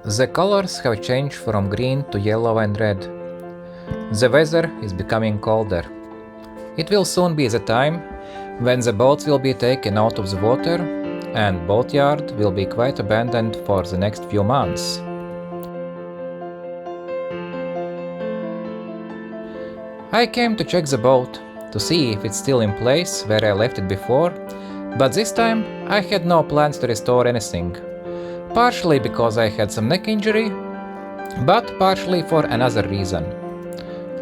The colors have changed from green to yellow and red. The weather is becoming colder. It will soon be the time when the boats will be taken out of the water and boatyard will be quite abandoned for the next few months. I came to check the boat to see if it's still in place where I left it before, but this time I had no plans to restore anything. Partially because I had some neck injury, but partially for another reason.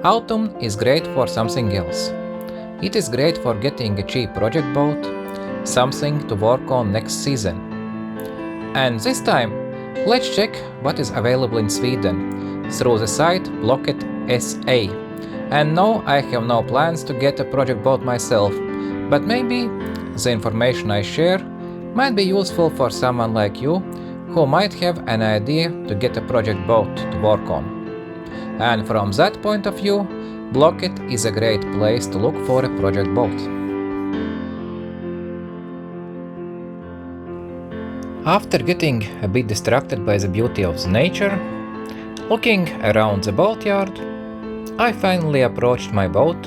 Autumn is great for something else. It is great for getting a cheap project boat, something to work on next season. And this time, let's check what is available in Sweden through the site Blocket.se. And no, I have no plans to get a project boat myself, but maybe the information I share might be useful for someone like you who might have an idea to get a project boat to work on. And from that point of view, Blocket is a great place to look for a project boat. After getting a bit distracted by the beauty of the nature, looking around the boatyard, I finally approached my boat,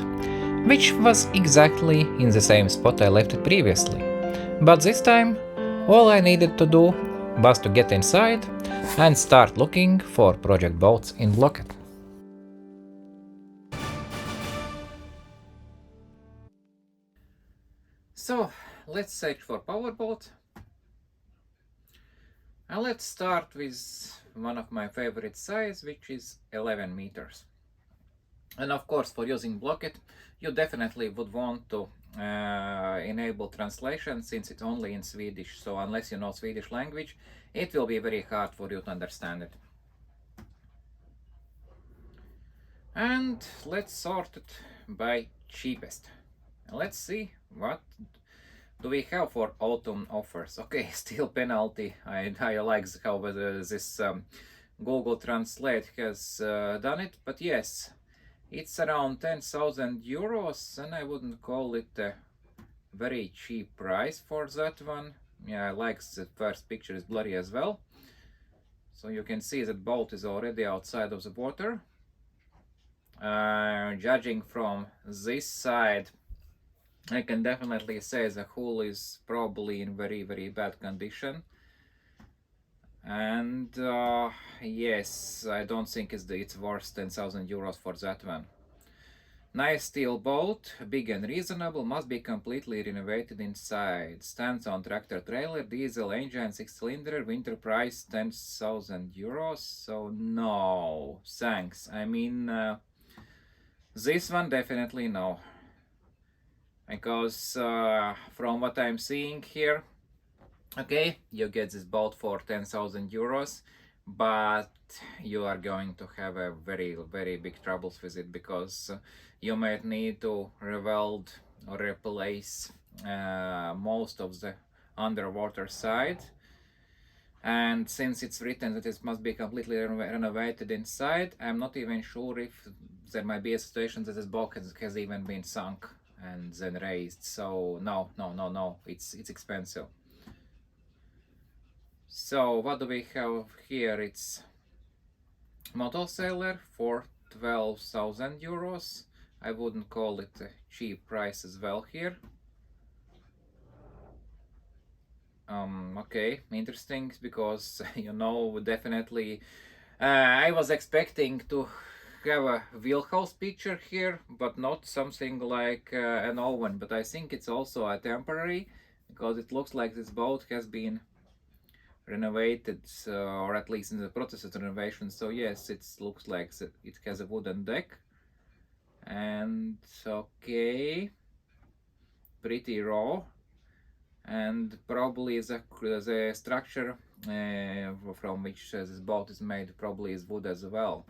which was exactly in the same spot I left it previously. But this time, all I needed to do was to get inside and start looking for project boats in Blocket. So, let's search for powerboat. And let's start with one of my favorite size, which is 11 meters. And of course, for using Blocket, you definitely would want to enable translation since it's only in Swedish. So unless you know Swedish language, it will be very hard for you to understand it. And let's sort it by cheapest. And let's see what do we have for autumn offers. Okay, still penalty. I like how this Google Translate has done it, but yes, it's around 10,000 euros, and I wouldn't call it a very cheap price for that one. Yeah, I like the first picture is blurry as well. So you can see that boat is already outside of the water. Judging from this side, I can definitely say the hull is probably in very, very bad condition. And yes, I don't think it's worth 10,000 euros for that one. Nice steel boat, big and reasonable, must be completely renovated inside. Stands on tractor trailer, diesel engine, 6-cylinder, winter price 10,000 euros. So no, thanks. I mean, this one definitely no. Because from what I'm seeing here, okay, you get this boat for 10,000 euros, but you are going to have a very, very big troubles with it because you might need to rebuild or replace most of the underwater side. And since it's written that it must be completely renovated inside, I'm not even sure if there might be a situation that this boat has even been sunk and then raised. So no, it's expensive. So what do we have here? It's model seller for 12,000 euros. I wouldn't call it a cheap price as well here. Okay, interesting, because definitely I was expecting to have a wheelhouse picture here, but not something like an oven. But I think it's also a temporary, because it looks like this boat has been renovated, or at least in the process of renovation. So yes, it looks like it has a wooden deck, and okay, pretty raw, and probably the structure from which this boat is made probably is wood as well.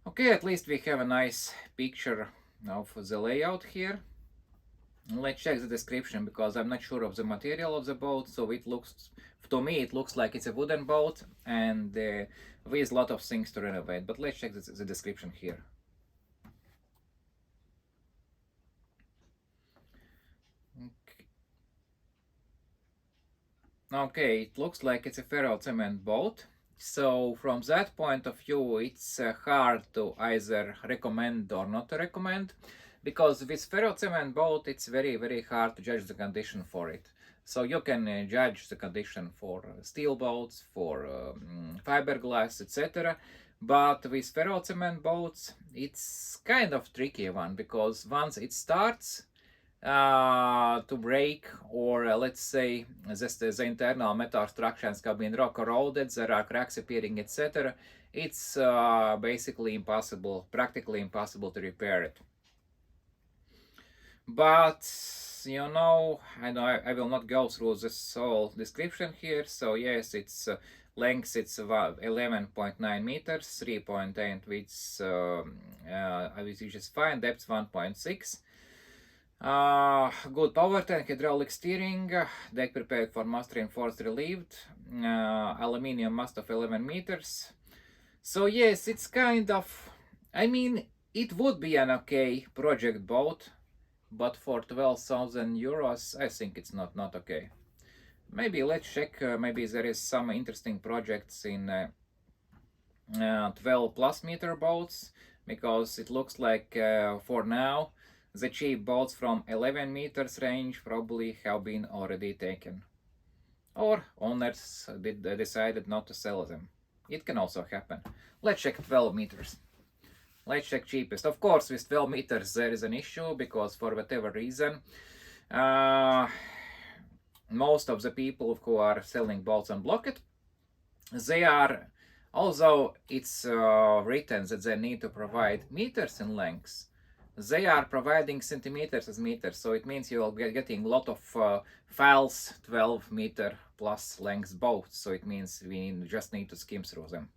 Okay, at least we have a nice picture of the layout here. Let's check the description, because I'm not sure of the material of the boat. So it looks, to me, it looks like it's a wooden boat, and with a lot of things to renovate. But let's check the description here. Okay. Okay, it looks like it's a ferro cement boat. So from that point of view, it's hard to either recommend or not to recommend, because with ferro cement boat, it's very hard to judge the condition for it. So you can judge the condition for steel boats, for fiberglass, etc. But with ferro cement boats, it's kind of tricky one, because once it starts to break, or let's say the internal metal structures have been rock corroded, there are cracks appearing, etc. It's basically impossible, practically impossible to repair it. But you know, I will not go through this whole description here. So yes, it's length, it's 11.9 meters, 3.8 width, which is fine, depth 1.6. Good power and hydraulic steering, deck prepared for mast reinforced relieved, aluminium mast of 11 meters. So yes, it's kind of, I mean, it would be an okay project boat, but for 12,000 euros, I think it's not okay. Maybe let's check, maybe there is some interesting projects in 12 plus meter boats, because it looks like for now, the cheap boats from 11 meters range probably have been already taken. Or owners decided not to sell them. It can also happen. Let's check 12 meters. Let's check cheapest. Of course, with 12 meters there is an issue, because for whatever reason, most of the people who are selling boats on Blocket, they are, although it's written that they need to provide meters in length, they are providing centimeters as meters, so it means you're getting a lot of files 12 meter plus length boats, so it means we just need to skim through them.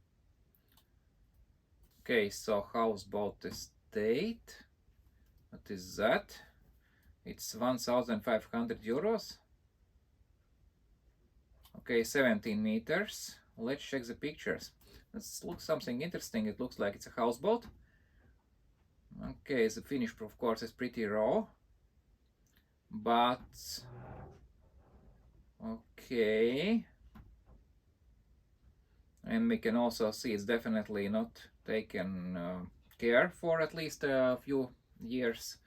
Okay, so houseboat estate, what is that? It's 1,500 euros. Okay, 17 meters. Let's check the pictures. Let's look something interesting. It looks like it's a houseboat. Okay, the finish of course is pretty raw, but okay, and we can also see it's definitely not taken care for at least a few years,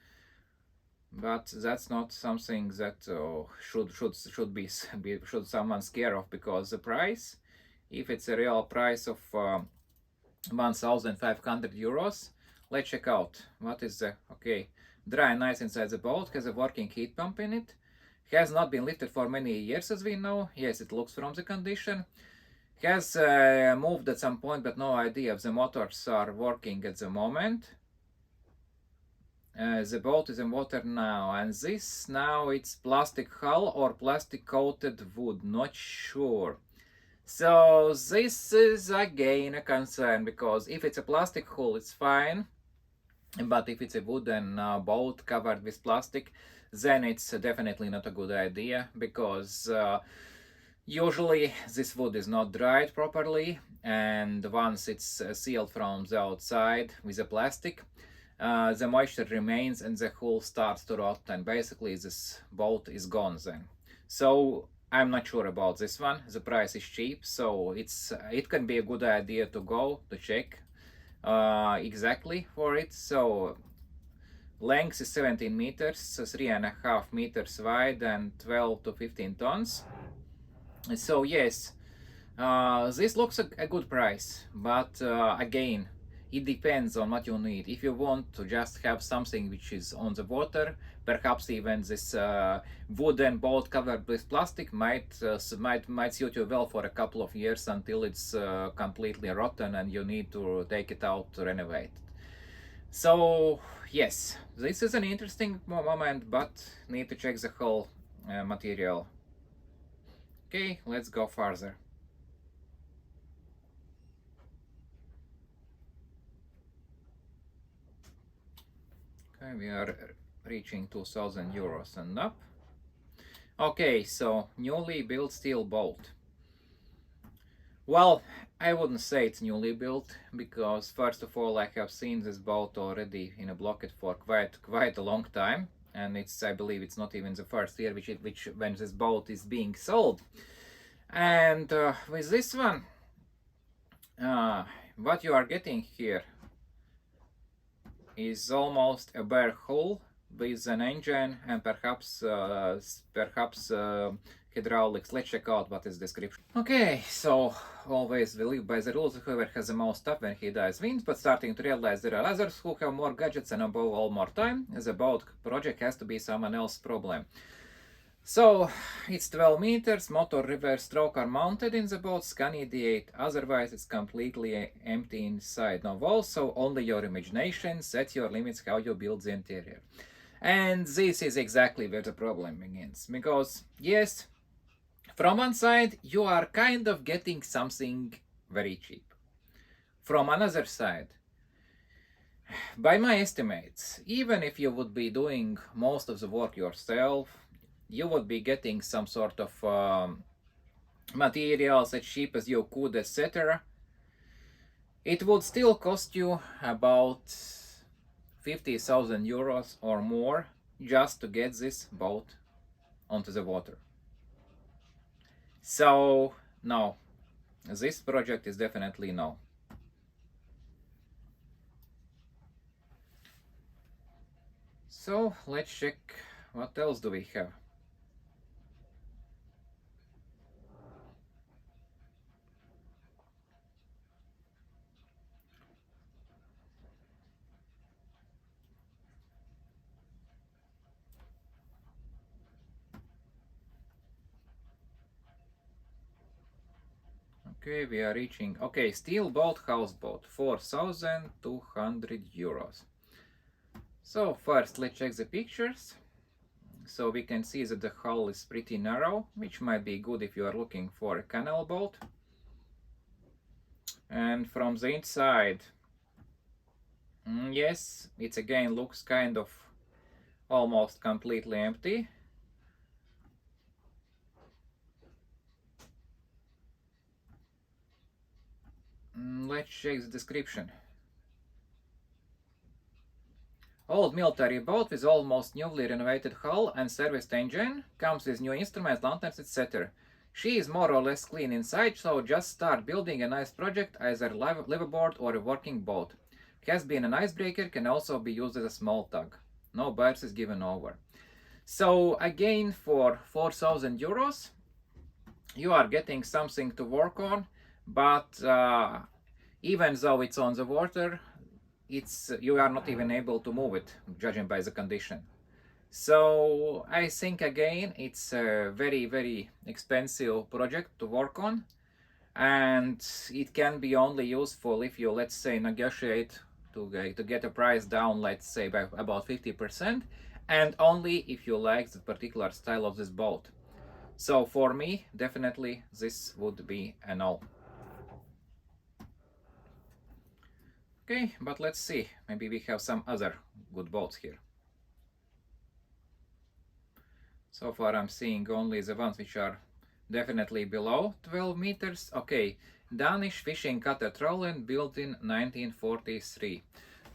but that's not something that should someone scare of, because the price, if it's a real price of 1,500 euros, let's check out what is the, okay, dry and nice inside the boat, has a working heat pump in it, has not been lifted for many years as we know. Yes, it looks from the condition. Has moved at some point, but no idea if the motors are working at the moment. The boat is in water now, and this now it's plastic hull or plastic coated wood, not sure. So this is again a concern, because if it's a plastic hull it's fine, but if it's a wooden boat covered with plastic, then it's definitely not a good idea, because usually this wood is not dried properly, and once it's sealed from the outside with the plastic, the moisture remains and the hull starts to rot, and basically this boat is gone then. So I'm not sure about this one. The price is cheap, so it can be a good idea to go to check exactly for it. So length is 17 meters, 3.5 meters wide, and 12 to 15 tons. So yes, this looks a good price, but again, it depends on what you need. If you want to just have something which is on the water, perhaps even this wooden boat covered with plastic might suit you well for a couple of years, until it's completely rotten and you need to take it out to renovate. So yes, this is an interesting moment, but need to check the whole material. Okay, let's go further. Okay, we are reaching 2,000 euros and up. Okay, so newly built steel boat. Well, I wouldn't say it's newly built, because first of all, I have seen this boat already in a Blocket for quite a long time, and I believe it's not even the first year when this boat is being sold. And with this one, what you are getting here is almost a bare hull with an engine and perhaps hydraulics. Let's check out what is description. Okay, so always we live by the rules. Whoever has the most stuff when he dies wins, but starting to realize there are others who have more gadgets and above all more time. The boat project has to be someone else's problem. So it's 12 meters, motor reverse stroke are mounted in the boat, scan ED8, otherwise it's completely empty inside. No walls, so only your imagination sets your limits how you build the interior. And this is exactly where the problem begins, because yes, from one side you are kind of getting something very cheap. From another side, by my estimates, even if you would be doing most of the work yourself, you would be getting some sort of materials as cheap as you could, etc. It would still cost you about 50,000 euros or more just to get this boat onto the water. So, no, this project is definitely no. So, let's check what else do we have. Okay, we are reaching. Okay, steel boat, houseboat, 4,200 euros. So first, let's check the pictures. So we can see that the hull is pretty narrow, which might be good if you are looking for a canal boat. And from the inside, yes, it again looks kind of almost completely empty. Let's check the description. Old military boat with almost newly renovated hull and serviced engine, comes with new instruments, lanterns, etc. She is more or less clean inside, so just start building a nice project, either liveaboard or a working boat. Has been an icebreaker, can also be used as a small tug. No bias is given over. So again, for 4,000 euros, you are getting something to work on, but even though it's on the water, you are not even able to move it, judging by the condition. So I think again it's a very, very expensive project to work on, and it can be only useful if you, let's say, negotiate to get a price down, let's say by about 50%, and only if you like the particular style of this boat. So for me, definitely this would be a no. Okay, but let's see, maybe we have some other good boats here. So far I'm seeing only the ones which are definitely below 12 meters. Okay, Danish fishing cutter trawler built in 1943.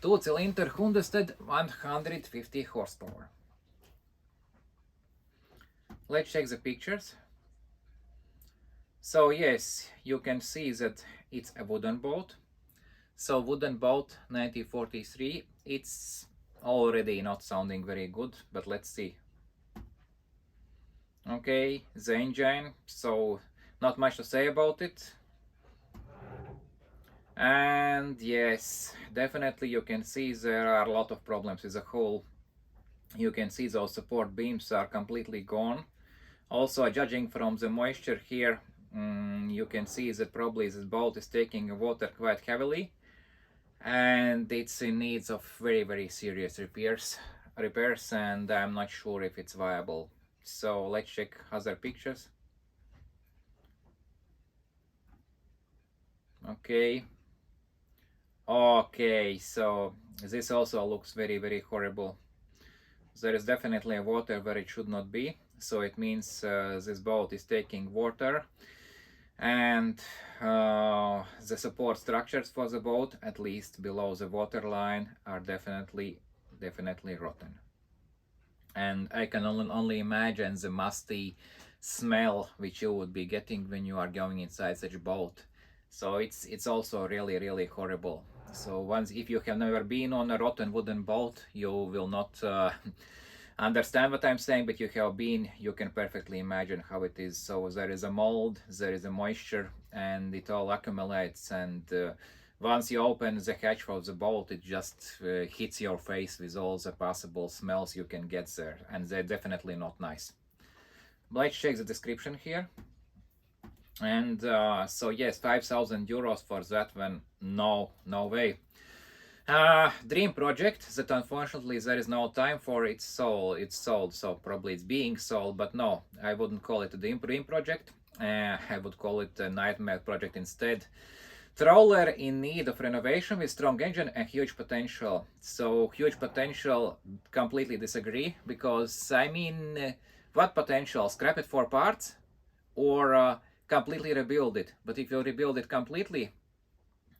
Two-cylinder Hundested 150 horsepower. Let's check the pictures. So yes, you can see that it's a wooden boat. So wooden boat 1943, it's already not sounding very good, but let's see. Okay, the engine, so not much to say about it. And yes, definitely you can see there are a lot of problems with the hull. You can see those support beams are completely gone. Also, judging from the moisture here, you can see that probably this boat is taking water quite heavily, and it's in needs of very, very serious repairs, and I'm not sure if it's viable. So let's check other pictures. Okay, so this also looks very, very horrible. There is definitely water where it should not be, so it means this boat is taking water, and the support structures for the boat, at least below the water line, are definitely rotten. And I can only imagine the musty smell which you would be getting when you are going inside such a boat. So it's also really horrible. So once, if you have never been on a rotten wooden boat, you will not understand what I'm saying, but you have been, you can perfectly imagine how it is. So there is a mold, there is a moisture, and it all accumulates, and once you open the hatch of the boat, it just hits your face with all the possible smells you can get there, and they're definitely not nice. Let's check the description here. And so yes, 5,000 euros for that one, no way. Dream project that unfortunately there is no time for. It's sold, so probably it's being sold, but no, I wouldn't call it a dream project. I would call it a nightmare project instead. Trawler in need of renovation with strong engine and huge potential. So huge potential, completely disagree, because I mean, what potential? Scrap it for parts or completely rebuild it? But if you rebuild it completely,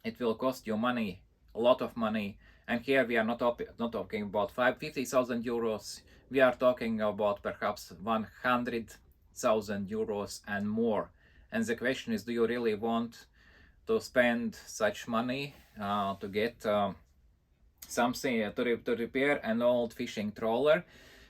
it will cost you money, a lot of money. And here we are not talking about 50,000 euros. We are talking about perhaps 100,000 euros and more. And the question is, do you really want to spend such money to get something to repair an old fishing trawler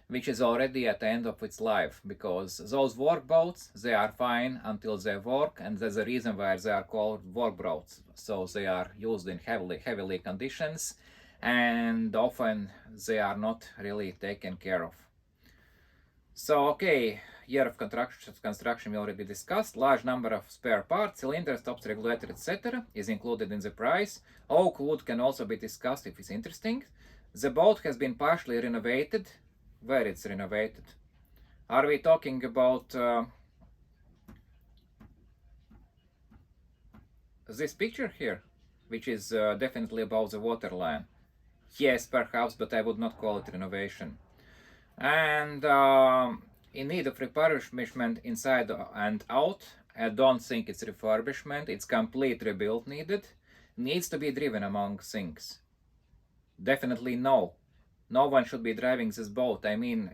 which is already at the end of its life? Because those work boats, they are fine until they work, and that's the reason why they are called work boats. So they are used in heavily conditions, and often they are not really taken care of. So okay, year of construction we already discussed. Large number of spare parts, cylinder, stops, regulator, etc. is included in the price. Oak wood can also be discussed if it's interesting. The boat has been partially renovated. Where it's renovated? Are we talking about this picture here, which is definitely above the waterline? Yes, perhaps, but I would not call it renovation. And in need of refurbishment inside and out. I don't think it's refurbishment, it's complete rebuild needed. Needs to be driven among things. Definitely no. No one should be driving this boat. I mean,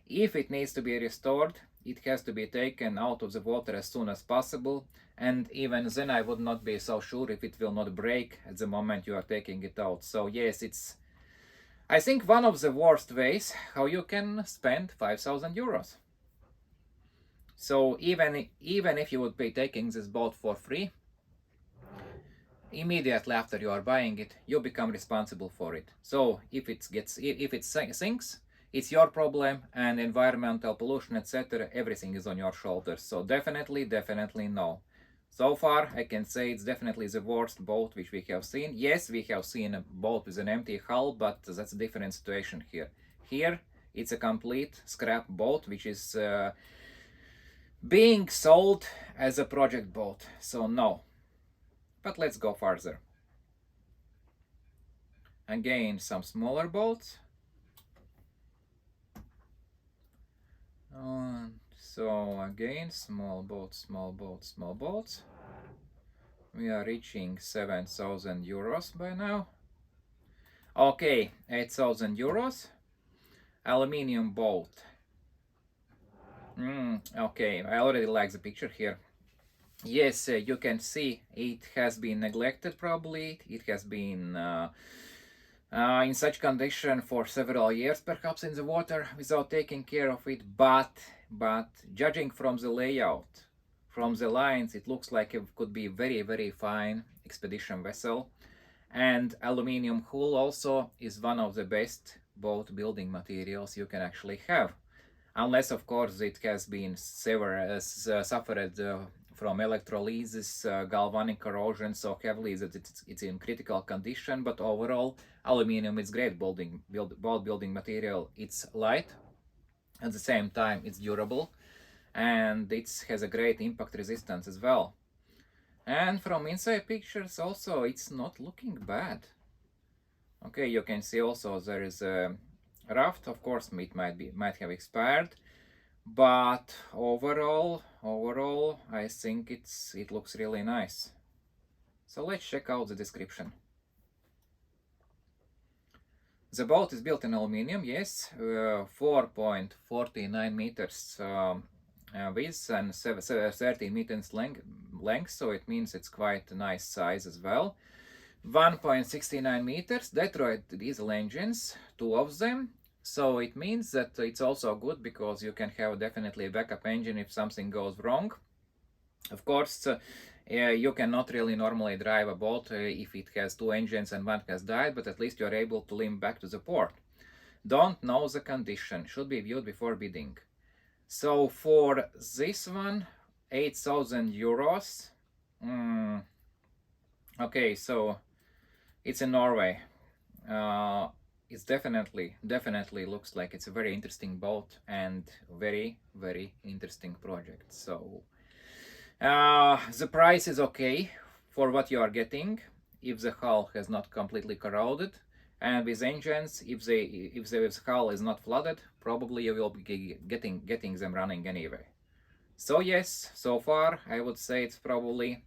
if it needs to be restored, it has to be taken out of the water as soon as possible. And even then I would not be so sure if it will not break at the moment you are taking it out. So yes, it's, I think, one of the worst ways how you can spend 5,000 euros. So even if you would be taking this boat for free, immediately after you are buying it, you become responsible for it. So if it sinks, it's your problem, and environmental pollution, etc., everything is on your shoulders. So definitely no. So far, I can say it's definitely the worst boat which we have seen. Yes, we have seen a boat with an empty hull, but that's a different situation here. Here, it's a complete scrap boat which is being sold as a project boat. So no. But let's go further. Again, some smaller boats. So again, small boats. We are reaching 7,000 euros by now. Okay, 8,000 euros. Aluminium boat. Okay, I already like the picture here. Yes, you can see it has been neglected probably. It has been in such condition for several years, perhaps in the water, without taking care of it. But judging from the layout, from the lines, it looks like it could be very fine expedition vessel. And aluminium hull also is one of the best boat building materials you can actually have. Unless, of course, it has been suffered from electrolysis, galvanic corrosion so heavily that it's in critical condition. But overall, aluminium is great boat building material. It's light, at the same time it's durable, and it has a great impact resistance as well. And from inside pictures also, it's not looking bad. Okay, you can see also there is a raft. Of course, it might have expired, but overall I think it looks really nice. So let's check out the description. The boat is built in aluminium, yes, 4.49 meters width and 13 meters length, so it means it's quite a nice size as well. 1.69 meters, Detroit diesel engines, two of them. So it means that it's also good because you can have definitely a backup engine if something goes wrong. Of course, you cannot really normally drive a boat if it has two engines and one has died, but at least you're able to limp back to the port. Don't know the condition, should be viewed before bidding. So for this one, 8,000 euros. Okay, so it's in Norway. It's definitely looks like it's a very interesting boat and very interesting project. So the price is okay for what you are getting if the hull has not completely corroded, and with engines, if the hull is not flooded, probably you will be getting them running anyway. So yes, so far I would say it's probably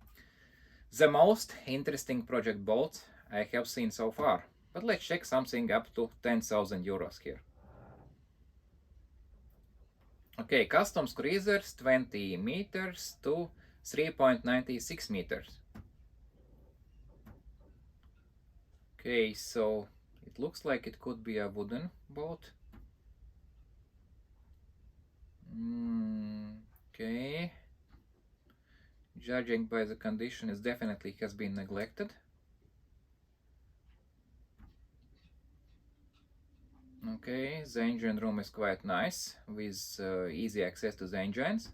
the most interesting project boat I have seen so far. But let's check something up to 10,000 euros here. Okay, customs cruisers 20 meters to 3.96 meters. Okay, so it looks like it could be a wooden boat. Okay. Judging by the condition, it definitely has been neglected. Okay, the engine room is quite nice with easy access to the engines.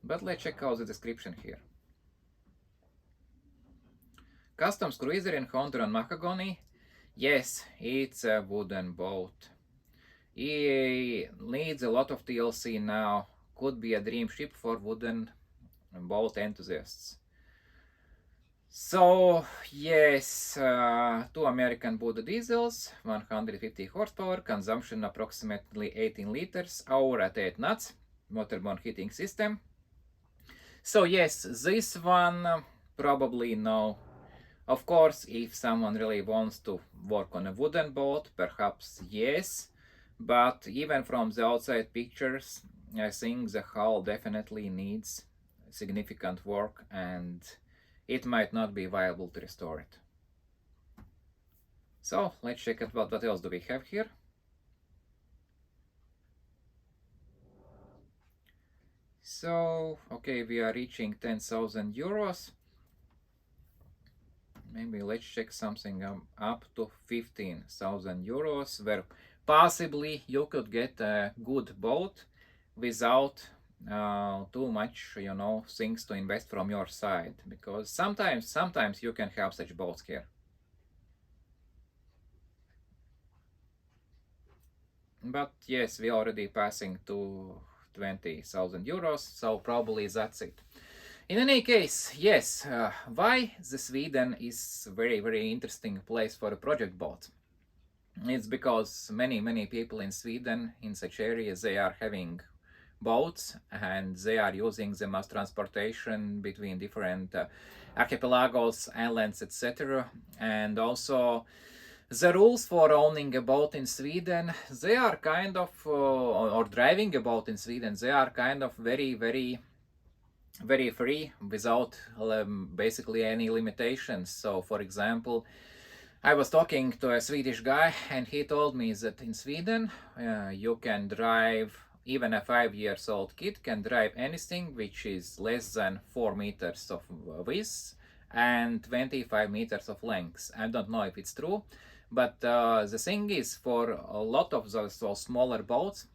But let's check out the description here. Customs cruiser in Honduran mahogany. Yes, it's a wooden boat. It needs a lot of TLC now. Could be a dream ship for wooden boat enthusiasts. So yes, two American Buddha diesels, 150 horsepower, consumption approximately 18 liters, hour at 8 knots, waterborne heating system. So yes, this one probably no. Of course, if someone really wants to work on a wooden boat, perhaps yes. But even from the outside pictures, I think the hull definitely needs significant work and it might not be viable to restore it. So let's check out what else do we have here. So, okay, we are reaching 10,000 euros. Maybe let's check something up to 15,000 euros, where possibly you could get a good boat without too much, things to invest from your side, because sometimes you can have such boats here. But yes, we already passing to 20,000 euros, so probably that's it. In any case, yes, why the Sweden is very interesting place for a project boat? It's because many people in Sweden, in such areas, they are having boats and they are using them as transportation between different archipelagos, islands, etc. And also the rules for owning a boat in Sweden, they are kind of, or driving a boat in Sweden, they are kind of very free without basically any limitations. So for example, I was talking to a Swedish guy and he told me that in Sweden you can drive, even a 5-year-old kid can drive anything which is less than 4 meters of width and 25 meters of length. I don't know if it's true, but the thing is, for a lot of those smaller boats,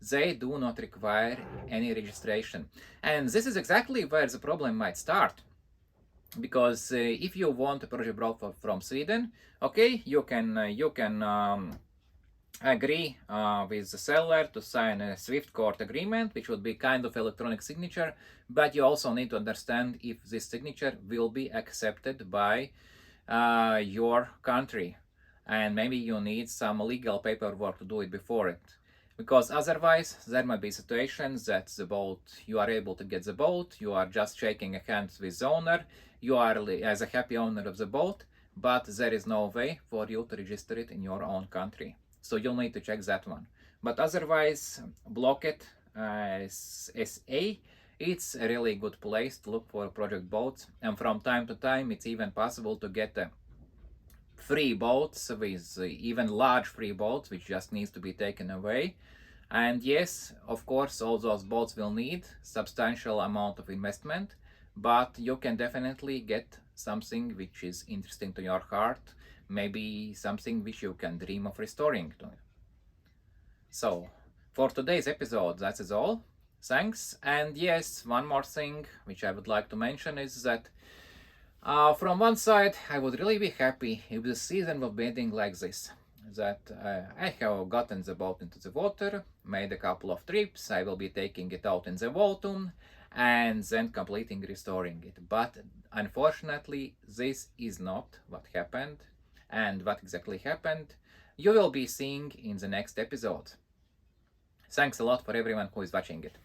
they do not require any registration. And this is exactly where the problem might start. Because if you want a project boat from Sweden, okay, you can agree with the seller to sign a Swift court agreement, which would be kind of electronic signature, but you also need to understand if this signature will be accepted by your country, and maybe you need some legal paperwork to do it before it, because otherwise there might be situations that the boat, you are able to get the boat, you are just shaking hands with the owner, you are as a happy owner of the boat, but there is no way for you to register it in your own country. So you'll need to check that one. But otherwise, Blocket Blocket.se. It's a really good place to look for project boats, and from time to time it's even possible to get free boats with even large free boats which just needs to be taken away. And yes, of course, all those boats will need substantial amount of investment, but you can definitely get something which is interesting to your heart, maybe something which you can dream of restoring to. So, for today's episode, that is all. Thanks. And yes, one more thing which I would like to mention is that from one side, I would really be happy if the season would be ending like this. That I have gotten the boat into the water, made a couple of trips, I will be taking it out in the autumn, and then completing restoring it. But unfortunately, this is not what happened, and what exactly happened, you will be seeing in the next episode. Thanks a lot for everyone who is watching it.